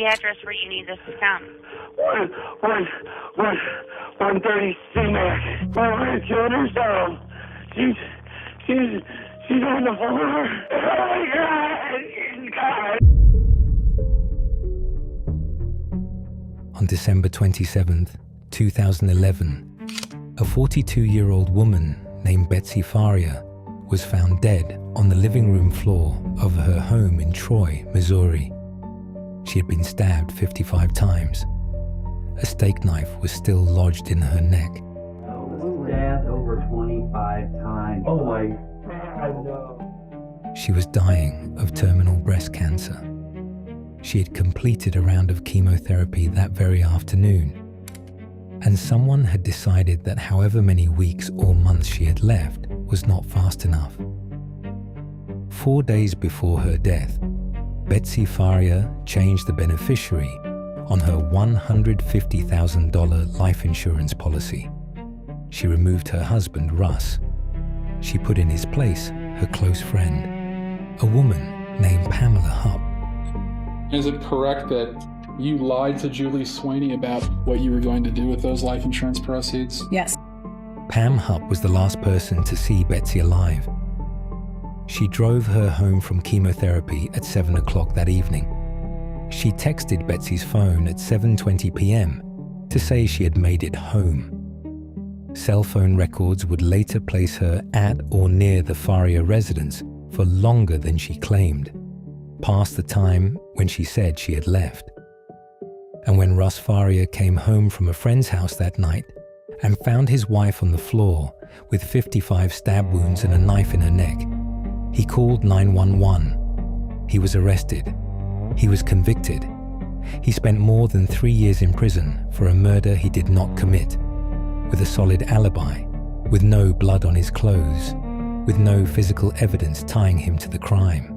the address where you need this to come? 130 C-Mac. My wife killed herself. She's on the floor. Oh my God! On December 27th, 2011, a 42-year-old woman named Betsy Faria was found dead on the living room floor of her home in Troy, Missouri. She had been stabbed 55 times. A steak knife was still lodged in her neck. Stabbed over 25 times. Oh my God, no. She was dying of terminal breast cancer. She had completed a round of chemotherapy that very afternoon, and someone had decided that however many weeks or months she had left was not fast enough. 4 days before her death, Betsy Faria changed the beneficiary on her $150,000 life insurance policy. She removed her husband, Russ. She put in his place her close friend, a woman named Pamela Hupp. Is it correct that you lied to Julie Sweeney about what you were going to do with those life insurance proceeds? Yes. Pam Hupp was the last person to see Betsy alive. She drove her home from chemotherapy at 7 o'clock that evening. She texted Betsy's phone at 7:20 p.m. to say she had made it home. Cell phone records would later place her at or near the Faria residence for longer than she claimed, past the time when she said she had left. And when Russ Faria came home from a friend's house that night and found his wife on the floor with 55 stab wounds and a knife in her neck, he called 911. He was arrested. He was convicted. He spent more than 3 years in prison for a murder he did not commit, with a solid alibi, with no blood on his clothes, with no physical evidence tying him to the crime.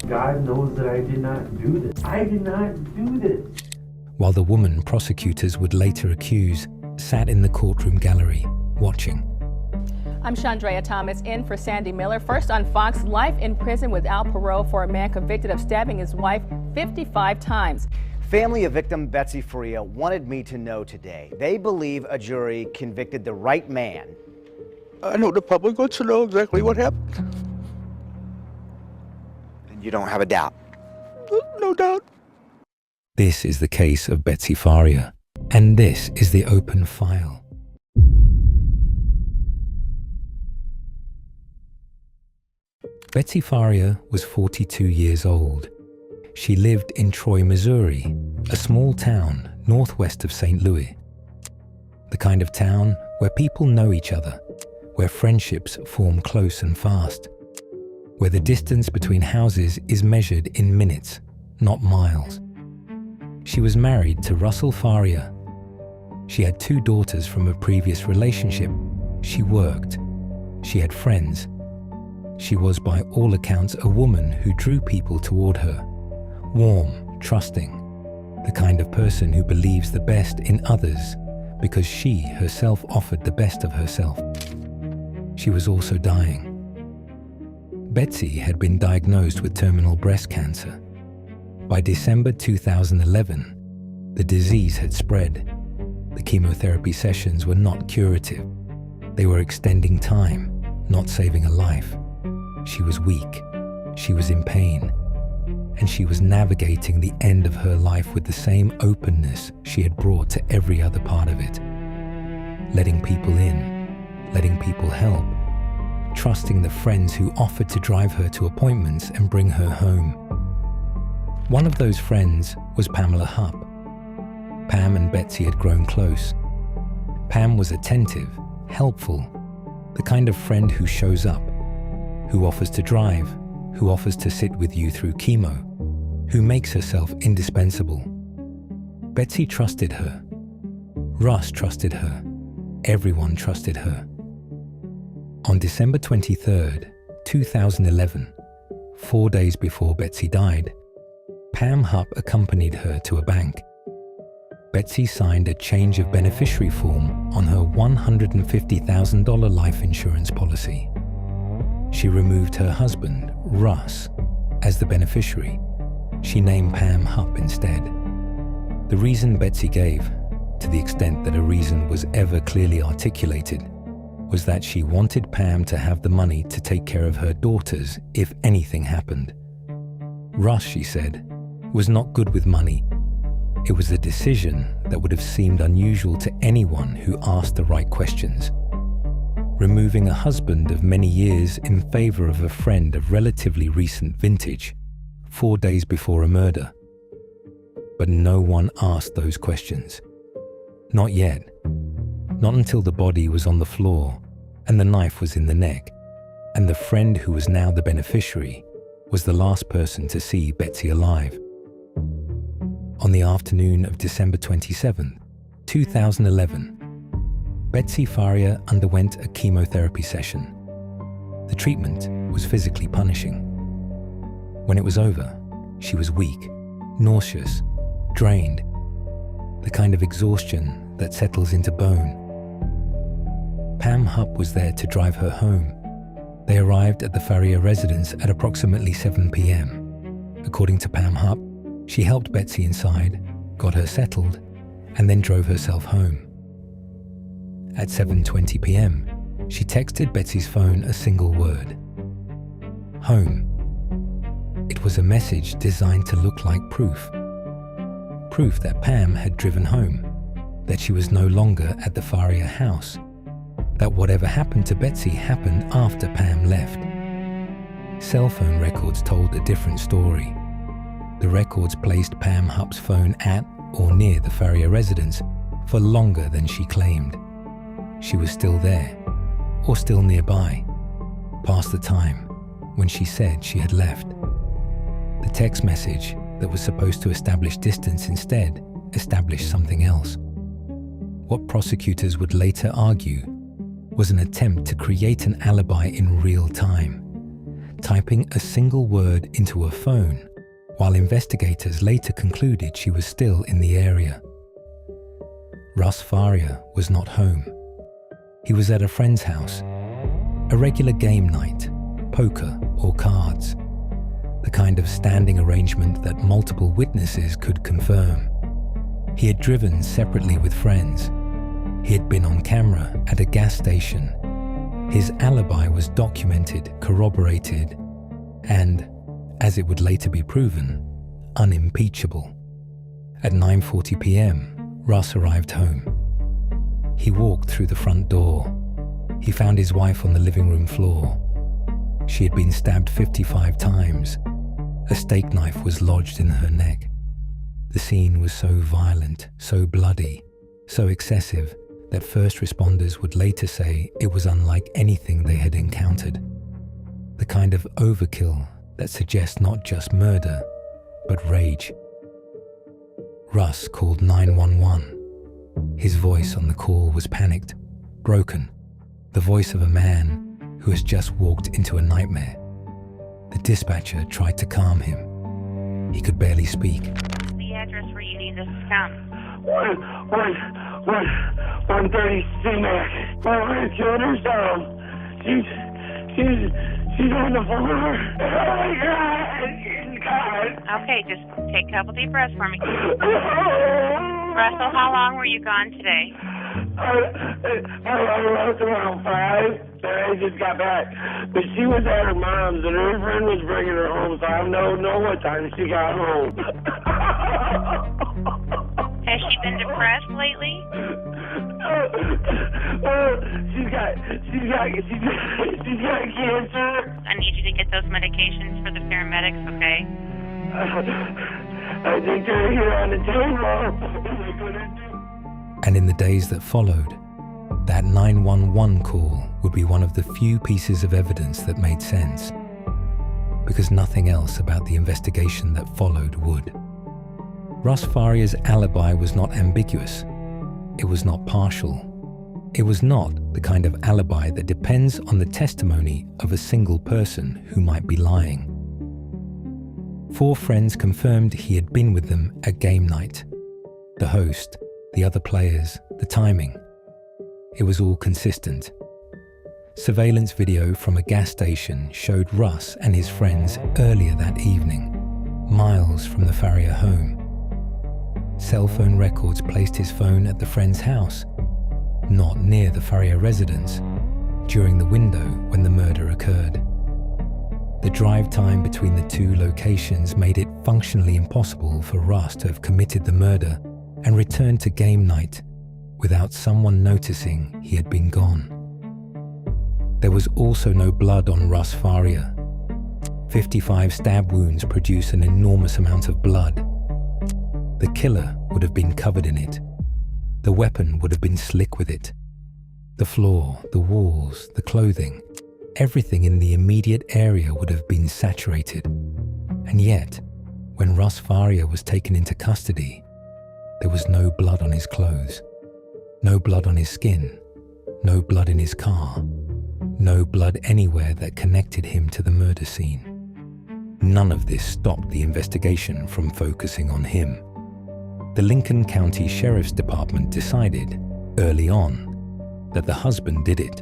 God knows that I did not do this. I did not do this. While the woman prosecutors would later accuse sat in the courtroom gallery, watching. I'm Chandrea Thomas, in for Sandy Miller. First on Fox, life in prison without parole for a man convicted of stabbing his wife 55 times. Family of victim Betsy Faria wanted me to know today they believe a jury convicted the right man. I know the public wants to know exactly what happened. And you don't have a doubt? No doubt. This is the case of Betsy Faria, and this is the open file. Betsy Faria was 42 years old. She lived in Troy, Missouri, a small town northwest of St. Louis. The kind of town where people know each other, where friendships form close and fast, where the distance between houses is measured in minutes, not miles. She was married to Russell Faria. She had 2 daughters from a previous relationship. She worked. She had friends. She was, by all accounts, a woman who drew people toward her. Warm, trusting, the kind of person who believes the best in others because she herself offered the best of herself. She was also dying. Betsy had been diagnosed with terminal breast cancer. By December 2011, the disease had spread. The chemotherapy sessions were not curative. They were extending time, not saving a life. She was weak, she was in pain, and she was navigating the end of her life with the same openness she had brought to every other part of it. Letting people in, letting people help, trusting the friends who offered to drive her to appointments and bring her home. One of those friends was Pamela Hupp. Pam and Betsy had grown close. Pam was attentive, helpful, the kind of friend who shows up, who offers to drive, who offers to sit with you through chemo, who makes herself indispensable. Betsy trusted her. Russ trusted her. Everyone trusted her. On December 23rd, 2011, 4 days before Betsy died, Pam Hupp accompanied her to a bank. Betsy signed a change of beneficiary form on her $150,000 life insurance policy. She removed her husband, Russ, as the beneficiary. She named Pam Hupp instead. The reason Betsy gave, to the extent that a reason was ever clearly articulated, was that she wanted Pam to have the money to take care of her daughters if anything happened. Russ, she said, was not good with money. It was a decision that would have seemed unusual to anyone who asked the right questions. Removing a husband of many years in favor of a friend of relatively recent vintage, 4 days before a murder. But no one asked those questions. Not yet. Not until the body was on the floor and the knife was in the neck, and the friend who was now the beneficiary was the last person to see Betsy alive. On the afternoon of December 27, 2011, Betsy Faria underwent a chemotherapy session. The treatment was physically punishing. When it was over, she was weak, nauseous, drained, the kind of exhaustion that settles into bone. Pam Hupp was there to drive her home. They arrived at the Faria residence at approximately 7 p.m. According to Pam Hupp, she helped Betsy inside, got her settled, and then drove herself home. At 7:20 p.m., she texted Betsy's phone a single word: home. It was a message designed to look like proof. Proof that Pam had driven home, that she was no longer at the Faria house, that whatever happened to Betsy happened after Pam left. Cell phone records told a different story. The records placed Pam Hupp's phone at or near the Faria residence for longer than she claimed. She was still there, or still nearby, past the time when she said she had left. The text message that was supposed to establish distance instead established something else. What prosecutors would later argue was an attempt to create an alibi in real time, typing a single word into a phone, while investigators later concluded she was still in the area. Russ Faria was not home. He was at a friend's house, a regular game night, poker or cards, the kind of standing arrangement that multiple witnesses could confirm. He had driven separately with friends. He had been on camera at a gas station. His alibi was documented, corroborated, and, as it would later be proven, unimpeachable. At 9:40 p.m., Russ arrived home. He walked through the front door. He found his wife on the living room floor. She had been stabbed 55 times. A steak knife was lodged in her neck. The scene was so violent, so bloody, so excessive that first responders would later say it was unlike anything they had encountered. The kind of overkill that suggests not just murder, but rage. Russ called 911. His voice on the call was panicked, broken, the voice of a man who has just walked into a nightmare. The dispatcher tried to calm him. He could barely speak. The address where you need this to come. 130 C-Mac. My wife killed herself. She's on the floor. Oh my God. Okay, just take a couple deep breaths for me. Russell, how long were you gone today? I left around 5, and I just got back. But she was at her mom's, and her friend was bringing her home, so I don't know what time she got home. Has she been depressed lately? She's got cancer. I need you to get those medications for the paramedics, okay? I think they're here on the table. And in the days that followed, that 911 call would be one of the few pieces of evidence that made sense, because nothing else about the investigation that followed would. Russ Faria's alibi was not ambiguous. It was not partial. It was not the kind of alibi that depends on the testimony of a single person who might be lying. 4 friends confirmed he had been with them at game night. The host, the other players, the timing. It was all consistent. Surveillance video from a gas station showed Russ and his friends earlier that evening, miles from the Faria home. cell phone records placed his phone at the friend's house, not near the Faria residence, during the window when the murder occurred. The drive time between the two locations made it functionally impossible for Russ to have committed the murder and returned to game night without someone noticing he had been gone. There was also no blood on Russ Faria. 55 stab wounds produce an enormous amount of blood. The killer would have been covered in it. The weapon would have been slick with it. The floor, the walls, the clothing, everything in the immediate area would have been saturated. And yet, when Russ Faria was taken into custody, there was no blood on his clothes, no blood on his skin, no blood in his car, no blood anywhere that connected him to the murder scene. None of this stopped the investigation from focusing on him. The Lincoln County Sheriff's Department decided, early on, that the husband did it,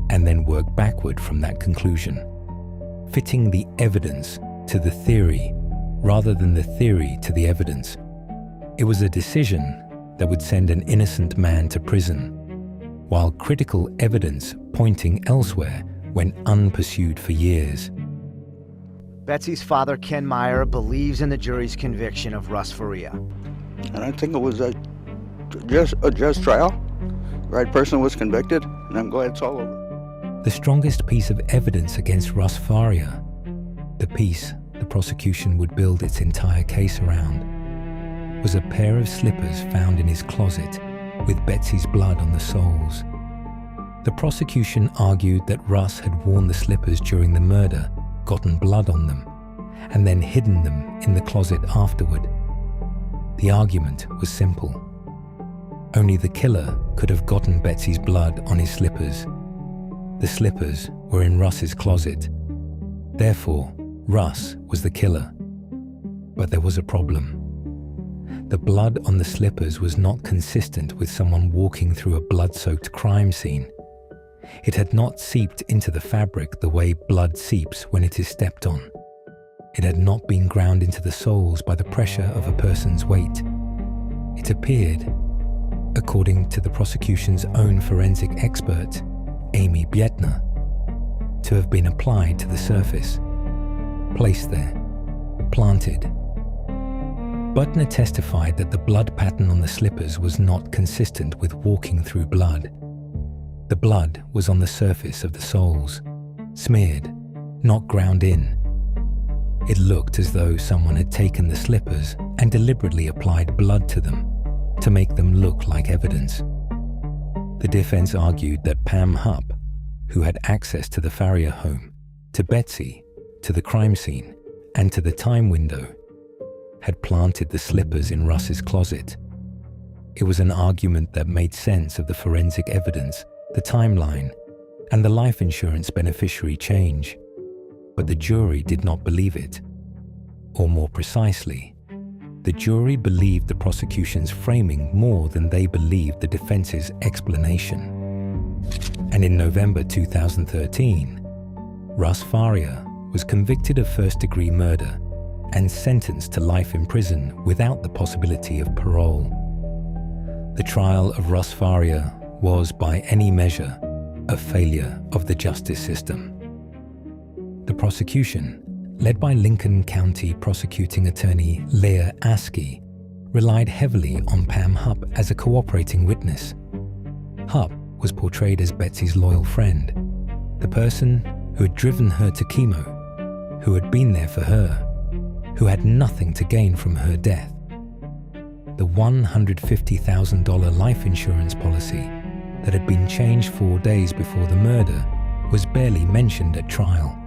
and then worked backward from that conclusion, fitting the evidence to the theory rather than the theory to the evidence. It was a decision that would send an innocent man to prison, while critical evidence pointing elsewhere went unpursued for years. Betsy's father, Ken Meyer, believes in the jury's conviction of Russ Faria. And I think it was a just trial. The right person was convicted, and I'm glad it's all over. The strongest piece of evidence against Russ Faria, the piece the prosecution would build its entire case around, was a pair of slippers found in his closet with Betsy's blood on the soles. The prosecution argued that Russ had worn the slippers during the murder, gotten blood on them, and then hidden them in the closet afterward. The argument was simple. Only the killer could have gotten Betsy's blood on his slippers. The slippers were in Russ's closet. Therefore, Russ was the killer. But there was a problem. The blood on the slippers was not consistent with someone walking through a blood-soaked crime scene. It had not seeped into the fabric the way blood seeps when it is stepped on. It had not been ground into the soles by the pressure of a person's weight. It appeared, according to the prosecution's own forensic expert, Amy Bietner, to have been applied to the surface, placed there, planted. Butner testified that the blood pattern on the slippers was not consistent with walking through blood. The blood was on the surface of the soles, smeared, not ground in. It looked as though someone had taken the slippers and deliberately applied blood to them to make them look like evidence. The defense argued that Pam Hupp, who had access to the Faria home, to Betsy, to the crime scene, and to the time window, had planted the slippers in Russ's closet. It was an argument that made sense of the forensic evidence, the timeline, and the life insurance beneficiary change. But the jury did not believe it. Or more precisely, the jury believed the prosecution's framing more than they believed the defense's explanation. And in November 2013, Russ Faria was convicted of first-degree murder and sentenced to life in prison without the possibility of parole. The trial of Russ Faria was, by any measure, a failure of the justice system. The prosecution, led by Lincoln County prosecuting attorney Leah Askey, relied heavily on Pam Hupp as a cooperating witness. Hupp was portrayed as Betsy's loyal friend, the person who had driven her to chemo, who had been there for her, who had nothing to gain from her death. The $150,000 life insurance policy that had been changed 4 days before the murder was barely mentioned at trial.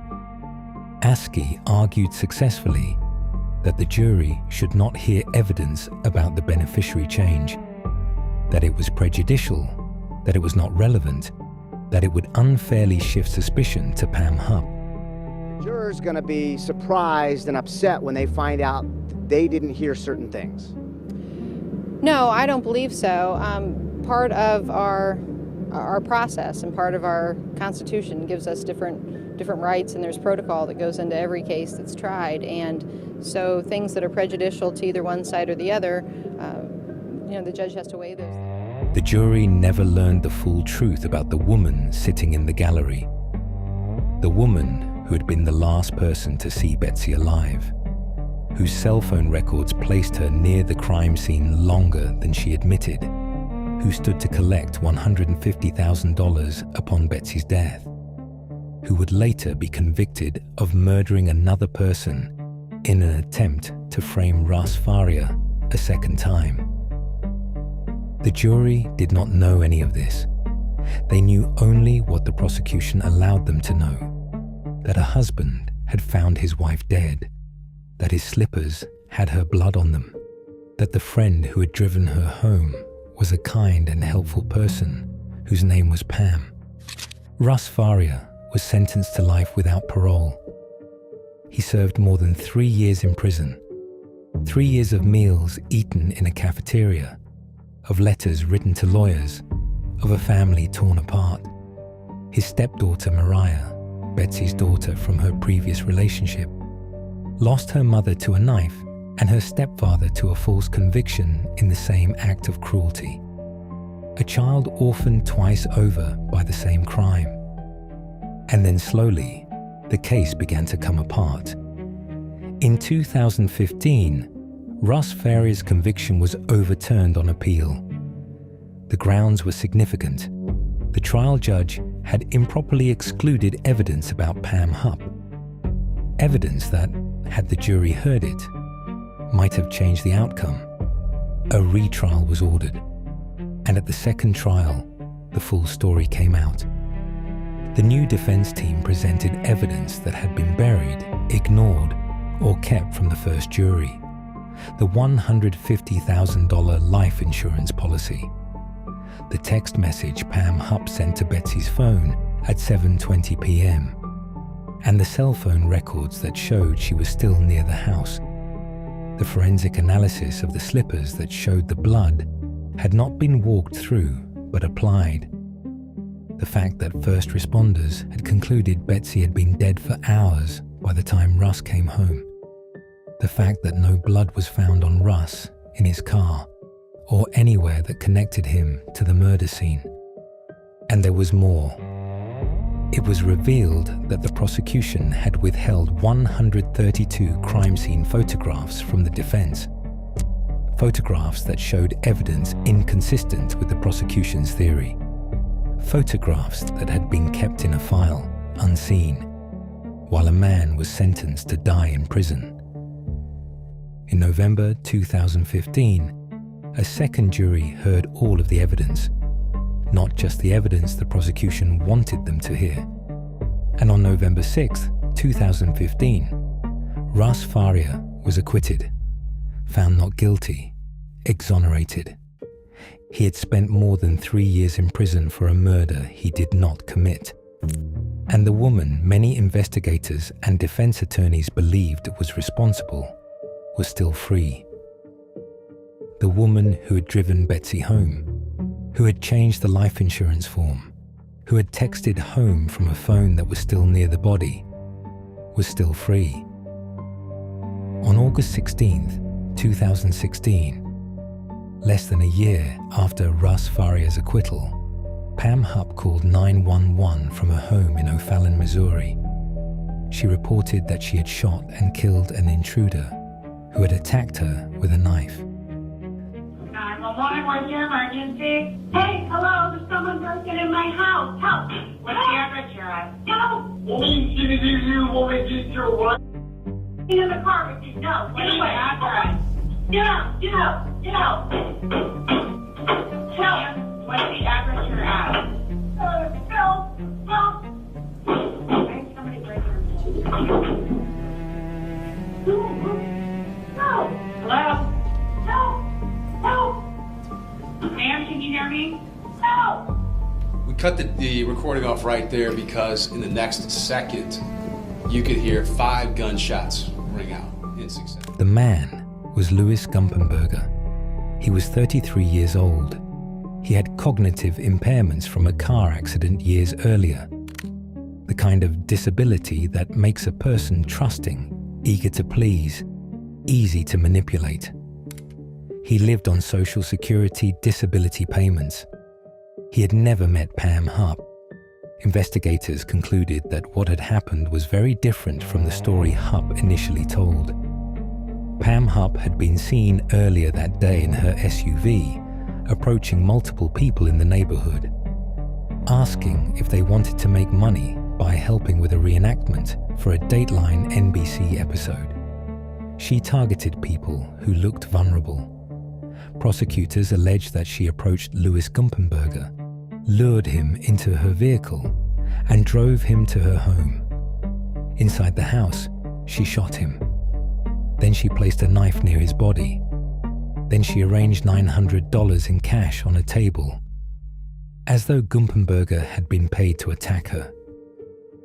Askey argued successfully that the jury should not hear evidence about the beneficiary change, that it was prejudicial, that it was not relevant, that it would unfairly shift suspicion to Pam Hupp. The juror's going to be surprised and upset when they find out they didn't hear certain things. No, I don't believe so. Part of our our process, and part of our Constitution gives us different rights, and there's protocol that goes into every case that's tried. And so things that are prejudicial to either one side or the other, the judge has to weigh those. The jury never learned the full truth about the woman sitting in the gallery. The woman who had been the last person to see Betsy alive, whose cell phone records placed her near the crime scene longer than she admitted, who stood to collect $150,000 upon Betsy's death, who would later be convicted of murdering another person in an attempt to frame Russ Faria a second time. The jury did not know any of this. They knew only what the prosecution allowed them to know: that a husband had found his wife dead, that his slippers had her blood on them, that the friend who had driven her home was a kind and helpful person whose name was Pam. Russ Faria was sentenced to life without parole. He served more than 3 years in prison, 3 years of meals eaten in a cafeteria, of letters written to lawyers, of a family torn apart. His stepdaughter Mariah, Betsy's daughter from her previous relationship, lost her mother to a knife and her stepfather to a false conviction in the same act of cruelty. A child orphaned twice over by the same crime. And then slowly, the case began to come apart. In 2015, Russ Faria's conviction was overturned on appeal. The grounds were significant. The trial judge had improperly excluded evidence about Pam Hupp. Evidence that, had the jury heard it, might have changed the outcome. A retrial was ordered, and at the second trial, the full story came out. The new defense team presented evidence that had been buried, ignored, or kept from the first jury: the $150,000 life insurance policy, the text message Pam Hupp sent to Betsy's phone at 7:20 p.m., and the cell phone records that showed she was still near the house. The forensic analysis of the slippers that showed the blood had not been walked through, but applied. The fact that first responders had concluded Betsy had been dead for hours by the time Russ came home. The fact that no blood was found on Russ, in his car, or anywhere that connected him to the murder scene. And there was more. It was revealed that the prosecution had withheld 132 crime scene photographs from the defense. Photographs that showed evidence inconsistent with the prosecution's theory. Photographs that had been kept in a file, unseen, while a man was sentenced to die in prison. In November 2015, a second jury heard all of the evidence, not just the evidence the prosecution wanted them to hear. And on November 6, 2015, Russ Faria was acquitted, found not guilty, exonerated. He had spent more than 3 years in prison for a murder he did not commit. And the woman many investigators and defense attorneys believed was responsible was still free. The woman who had driven Betsy home, who had changed the life insurance form, who had texted home from a phone that was still near the body, was still free. On August 16th, 2016, less than a year after Russ Faria's acquittal, Pam Hupp called 911 from her home in O'Fallon, Missouri. She reported that she had shot and killed an intruder who had attacked her with a knife. 911, what's your emergency? Hey, hello, there's someone broken in my house. Help! What's the address you're at? Help! Woman, get your what? Get in the car with you. No, what's the address? Get out! Get out! Get out! Help! What's the address you're at? Help! Help! I think somebody break your... No! Hello? Help! Help! Ma'am, can you hear me? Help! We cut the recording off right there because in the next second, you could hear 5 gunshots ring out in succession. The man was Louis Gumpenberger. He was 33 years old. He had cognitive impairments from a car accident years earlier, the kind of disability that makes a person trusting, eager to please, easy to manipulate. He lived on Social Security disability payments. He had never met Pam Hupp. Investigators concluded that what had happened was very different from the story Hupp initially told. Pam Hupp had been seen earlier that day in her SUV, approaching multiple people in the neighborhood, asking if they wanted to make money by helping with a reenactment for a Dateline NBC episode. She targeted people who looked vulnerable. Prosecutors alleged that she approached Louis Gumpenberger, lured him into her vehicle, and drove him to her home. Inside the house, she shot him. Then she placed a knife near his body. Then she arranged $900 in cash on a table, as though Gumpenberger had been paid to attack her.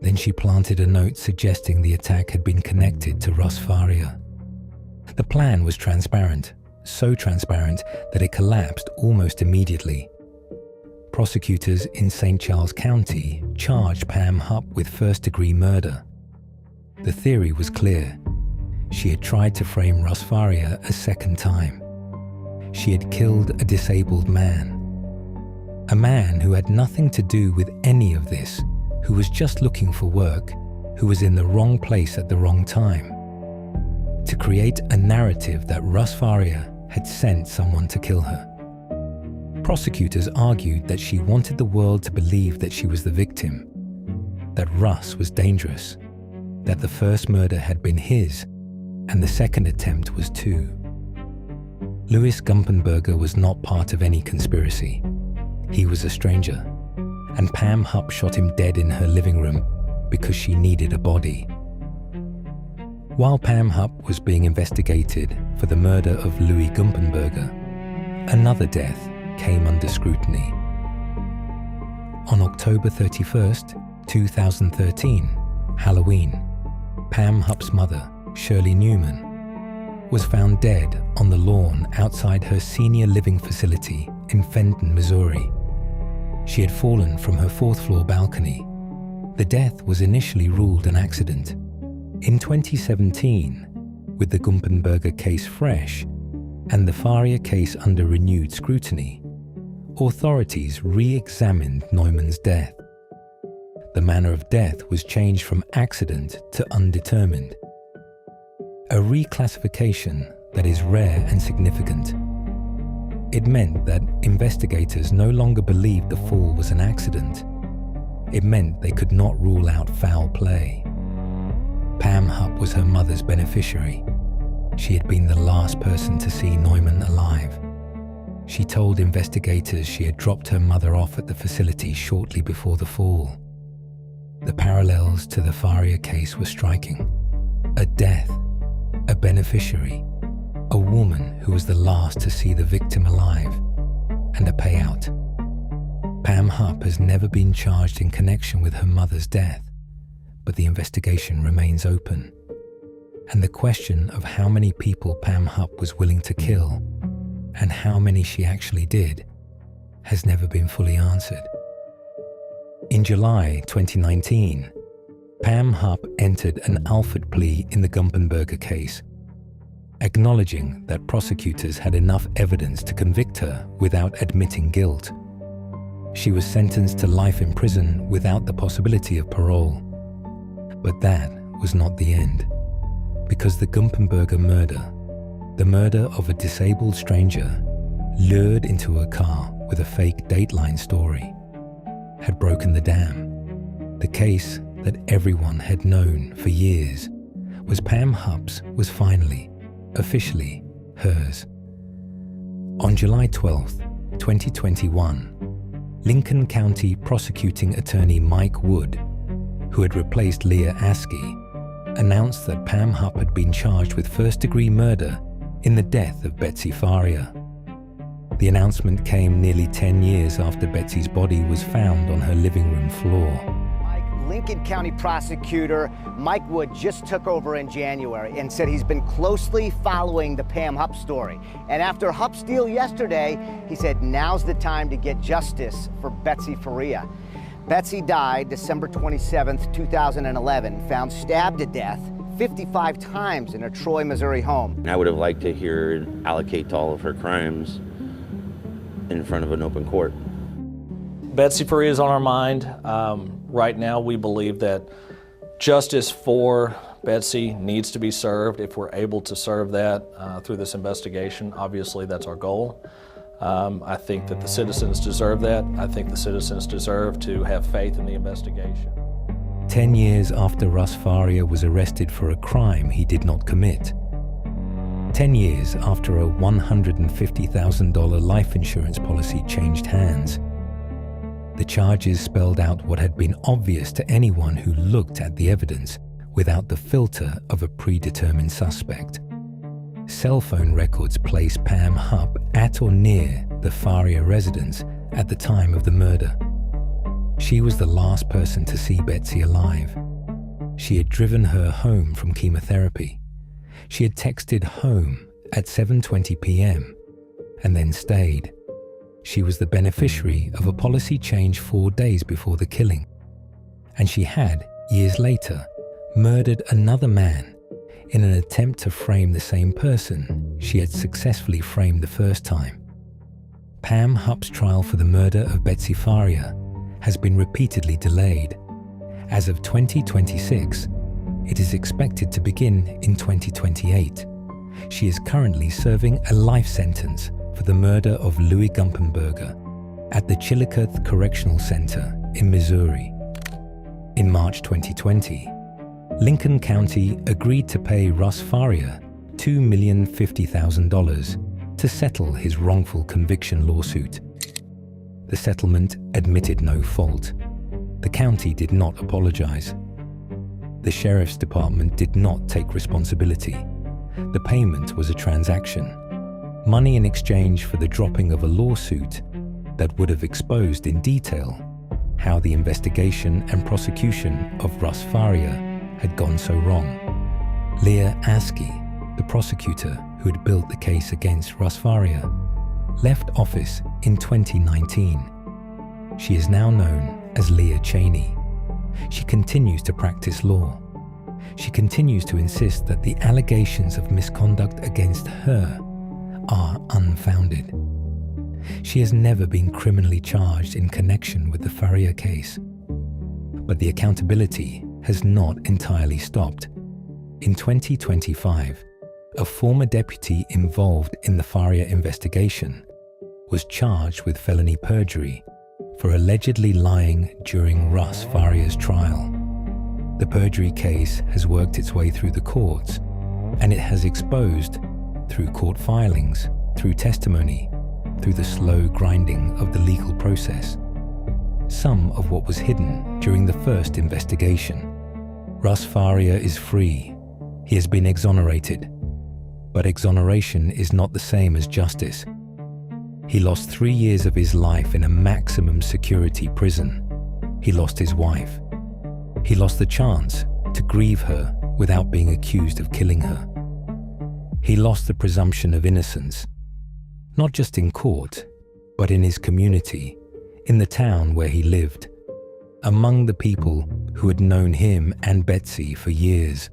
Then she planted a note suggesting the attack had been connected to Russ Faria. The plan was transparent, so transparent that it collapsed almost immediately. Prosecutors in St. Charles County charged Pam Hupp with first-degree murder. The theory was clear. She had tried to frame Russ Faria a second time. She had killed a disabled man. A man who had nothing to do with any of this, who was just looking for work, who was in the wrong place at the wrong time. To create a narrative that Russ Faria had sent someone to kill her. Prosecutors argued that she wanted the world to believe that she was the victim, that Russ was dangerous, that the first murder had been his, and the second attempt was too. Louis Gumpenberger was not part of any conspiracy. He was a stranger, and Pam Hupp shot him dead in her living room because she needed a body. While Pam Hupp was being investigated for the murder of Louis Gumpenberger, another death came under scrutiny. On October 31st, 2013, Halloween, Pam Hupp's mother, Shirley Newman, was found dead on the lawn outside her senior living facility in Fenton, Missouri. She had fallen from her fourth-floor balcony. The death was initially ruled an accident. In 2017, with the Gumpenberger case fresh and the Faria case under renewed scrutiny, authorities re-examined Neumann's death. The manner of death was changed from accident to undetermined. A reclassification that is rare and significant. It meant that investigators no longer believed the fall was an accident. It meant they could not rule out foul play. Pam Hupp was her mother's beneficiary. She had been the last person to see Neumann alive. She told investigators she had dropped her mother off at the facility shortly before the fall. The parallels to the Faria case were striking. A death, a beneficiary, a woman who was the last to see the victim alive, and a payout. Pam Hupp has never been charged in connection with her mother's death, but the investigation remains open. And the question of how many people Pam Hupp was willing to kill, and how many she actually did, has never been fully answered. In July 2019, Pam Hupp entered an Alford plea in the Gumpenberger case, acknowledging that prosecutors had enough evidence to convict her without admitting guilt. She was sentenced to life in prison without the possibility of parole. But that was not the end, because the Gumpenberger murder, the murder of a disabled stranger lured into a car with a fake Dateline story, had broken the dam. The case that everyone had known for years was Pam Hupp's was finally, officially, hers. On July 12, 2021, Lincoln County prosecuting attorney Mike Wood, who had replaced Leah Askey, announced that Pam Hupp had been charged with first-degree murder in the death of Betsy Faria. The announcement came nearly 10 years after Betsy's body was found on her living room floor. Mike Lincoln County prosecutor Mike Wood just took over in January and said he's been closely following the Pam Hupp story. And after Hupp's deal yesterday, he said now's the time to get justice for Betsy Faria. Betsy died December 27th, 2011, found stabbed to death 55 times in her Troy, Missouri home. I would have liked to hear her allocate all of her crimes in front of an open court. Betsy Faria is on our mind. Right now we believe that justice for Betsy needs to be served. If we're able to serve that through this investigation, obviously that's our goal. I think that the citizens deserve that. I think the citizens deserve to have faith in the investigation. 10 years after Russ Faria was arrested for a crime he did not commit. 10 years after a $150,000 life insurance policy changed hands. The charges spelled out what had been obvious to anyone who looked at the evidence without the filter of a predetermined suspect. Cell phone records place Pam Hupp at or near the Faria residence at the time of the murder. She was the last person to see Betsy alive. She had driven her home from chemotherapy. She had texted home at 7:20 p.m. and then stayed. She was the beneficiary of a policy change 4 days before the killing. And she had, years later, murdered another man in an attempt to frame the same person she had successfully framed the first time. Pam Hupp's trial for the murder of Betsy Faria has been repeatedly delayed. As of 2026, it is expected to begin in 2028. She is currently serving a life sentence for the murder of Louis Gumpenberger at the Chillicothe Correctional Center in Missouri. In March 2020, Lincoln County agreed to pay Russ Faria $2,050,000 to settle his wrongful conviction lawsuit. The settlement admitted no fault. The county did not apologize. The sheriff's department did not take responsibility. The payment was a transaction, money in exchange for the dropping of a lawsuit that would have exposed in detail how the investigation and prosecution of Russ Faria had gone so wrong. Leah Askey, the prosecutor who had built the case against Russ Faria, left office in 2019. She is now known as Leah Cheney. She continues to practice law. She continues to insist that the allegations of misconduct against her are unfounded. She has never been criminally charged in connection with the Faria case. But the accountability has not entirely stopped. In 2025, a former deputy involved in the Faria investigation was charged with felony perjury for allegedly lying during Russ Faria's trial. The perjury case has worked its way through the courts, and it has exposed, through court filings, through testimony, through the slow grinding of the legal process, some of what was hidden during the first investigation. Russ Faria is free. He has been exonerated. But exoneration is not the same as justice. He lost 3 years of his life in a maximum security prison. He lost his wife. He lost the chance to grieve her without being accused of killing her. He lost the presumption of innocence, not just in court, but in his community, in the town where he lived, among the people who had known him and Betsy for years.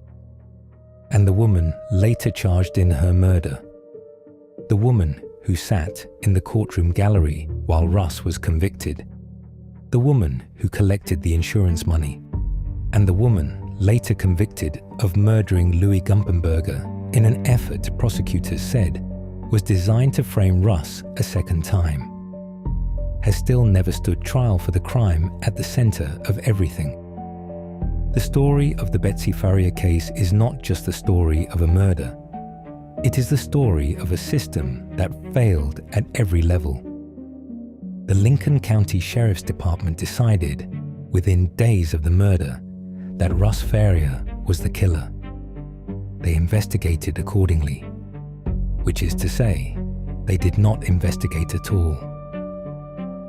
And the woman later charged in her murder, the woman who sat in the courtroom gallery while Russ was convicted, the woman who collected the insurance money, and the woman later convicted of murdering Louis Gumpenberger in an effort prosecutors said was designed to frame Russ a second time, has still never stood trial for the crime at the center of everything. The story of the Betsy Faria case is not just the story of a murder. It is the story of a system that failed at every level. The Lincoln County Sheriff's Department decided, within days of the murder, that Russ Faria was the killer. They investigated accordingly, which is to say, they did not investigate at all.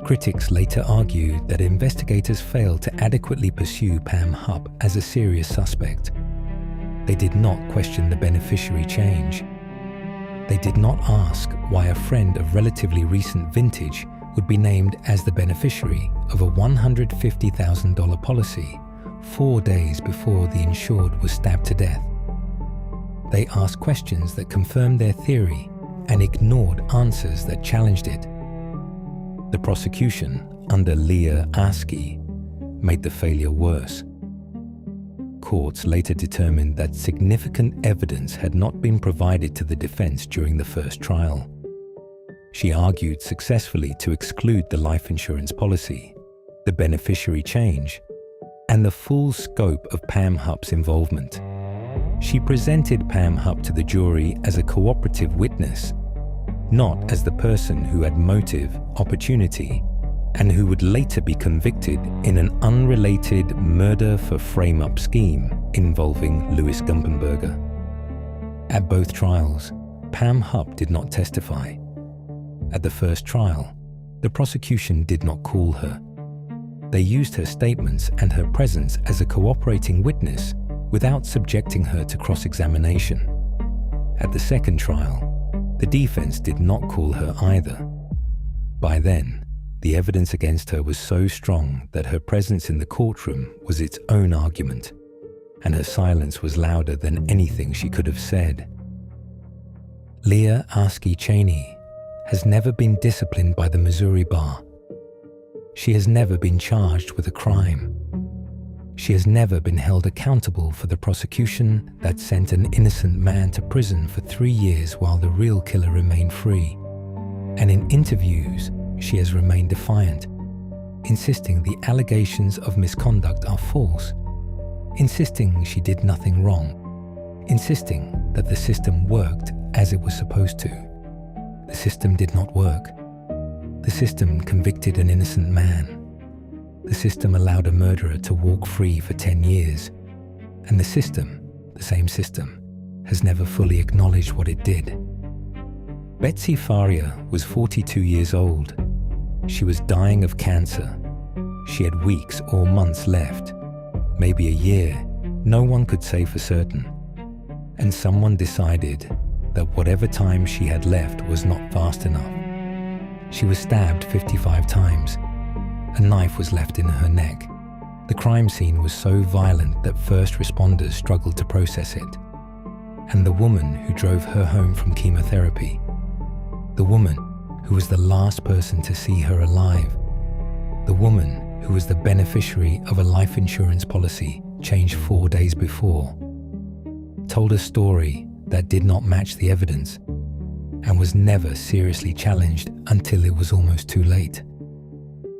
Critics later argued that investigators failed to adequately pursue Pam Hupp as a serious suspect. They did not question the beneficiary change. They did not ask why a friend of relatively recent vintage would be named as the beneficiary of a $150,000 policy 4 days before the insured was stabbed to death. They asked questions that confirmed their theory and ignored answers that challenged it. The prosecution, under Leah Askey, made the failure worse. Courts later determined that significant evidence had not been provided to the defense during the first trial. She argued successfully to exclude the life insurance policy, the beneficiary change, and the full scope of Pam Hupp's involvement. She presented Pam Hupp to the jury as a cooperative witness, not as the person who had motive, opportunity, and who would later be convicted in an unrelated murder for frame-up scheme involving Louis Gumpenberger. At both trials, Pam Hupp did not testify. At the first trial, the prosecution did not call her. They used her statements and her presence as a cooperating witness without subjecting her to cross-examination. At the second trial, the defense did not call her either. By then, the evidence against her was so strong that her presence in the courtroom was its own argument, and her silence was louder than anything she could have said. Leah Askey Cheney has never been disciplined by the Missouri Bar. She has never been charged with a crime. She has never been held accountable for the prosecution that sent an innocent man to prison for 3 years while the real killer remained free. And in interviews, she has remained defiant, insisting the allegations of misconduct are false, insisting she did nothing wrong, insisting that the system worked as it was supposed to. The system did not work. The system convicted an innocent man. The system allowed a murderer to walk free for 10 years. And the system, the same system, has never fully acknowledged what it did. Betsy Faria was 42 years old. She was dying of cancer. She had weeks or months left, maybe a year. No one could say for certain. And someone decided that whatever time she had left was not fast enough. She was stabbed 55 times. A knife was left in her neck. The crime scene was so violent that first responders struggled to process it. And the woman who drove her home from chemotherapy, the woman who was the last person to see her alive, the woman who was the beneficiary of a life insurance policy changed 4 days before, told a story that did not match the evidence and was never seriously challenged until it was almost too late.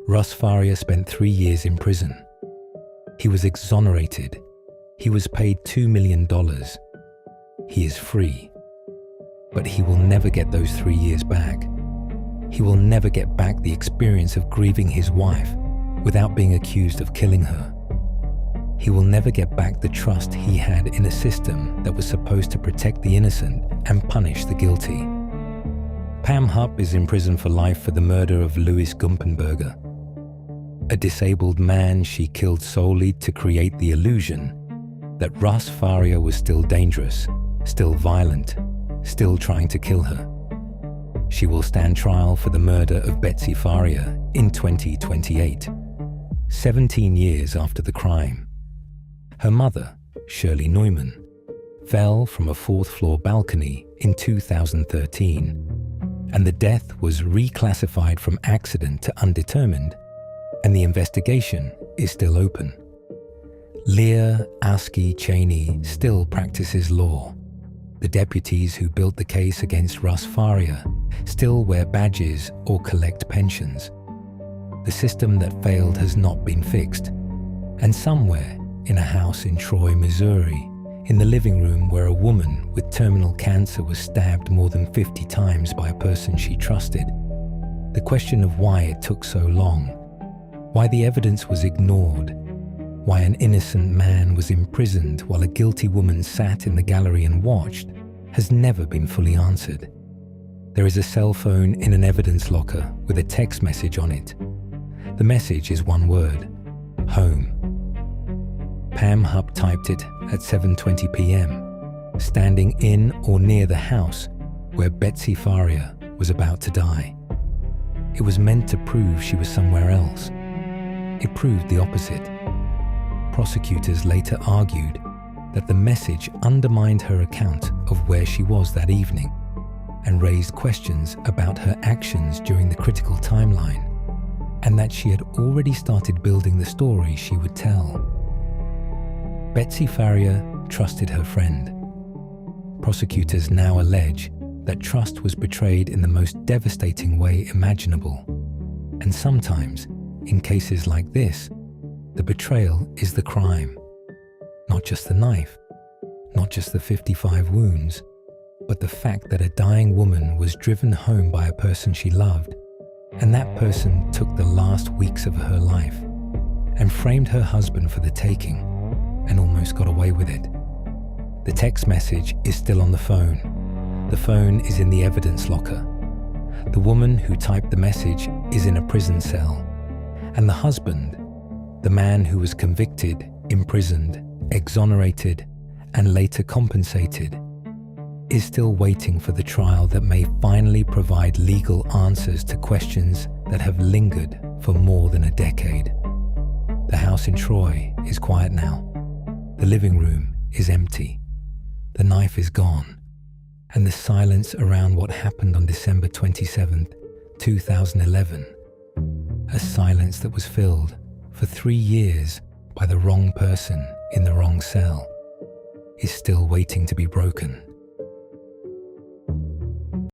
Russ Faria spent 3 years in prison. He was exonerated. He was paid $2 million. He is free. But he will never get those 3 years back. He will never get back the experience of grieving his wife without being accused of killing her. He will never get back the trust he had in a system that was supposed to protect the innocent and punish the guilty. Pam Hupp is in prison for life for the murder of Louis Gumpenberger, a disabled man she killed solely to create the illusion that Russ Faria was still dangerous, still violent, still trying to kill her. She will stand trial for the murder of Betsy Faria in 2028, 17 years after the crime. Her mother, Shirley Neumann, fell from a 4th-floor balcony in 2013, and the death was reclassified from accident to undetermined, and the investigation is still open. Leah Askey Cheney still practices law. The deputies who built the case against Russ Faria still wear badges or collect pensions. The system that failed has not been fixed. And somewhere in a house in Troy, Missouri, in the living room where a woman with terminal cancer was stabbed more than 50 times by a person she trusted, the question of why it took so long, why the evidence was ignored, why an innocent man was imprisoned while a guilty woman sat in the gallery and watched, has never been fully answered. There is a cell phone in an evidence locker with a text message on it The message is one word: home. Pam Hupp typed it at 7:20 p.m., standing in or near the house where Betsy Faria was about to die. It was meant to prove she was somewhere else. It proved the opposite. Prosecutors later argued that the message undermined her account of where she was that evening and raised questions about her actions during the critical timeline, and that she had already started building the story she would tell. Betsy Faria trusted her friend. Prosecutors now allege that trust was betrayed in the most devastating way imaginable. And sometimes, in cases like this, the betrayal is the crime. Not just the knife, not just the 55 wounds, but the fact that a dying woman was driven home by a person she loved, and that person took the last weeks of her life and framed her husband for the taking and almost got away with it. The text message is still on the phone. The phone is in the evidence locker. The woman who typed the message is in a prison cell, and the husband, the man who was convicted, imprisoned, exonerated, and later compensated, is still waiting for the trial that may finally provide legal answers to questions that have lingered for more than a decade. The house in Troy is quiet now. The living room is empty. The knife is gone. And the silence around what happened on December 27th, 2011, a silence that was filled for 3 years by the wrong person in the wrong cell, is still waiting to be broken.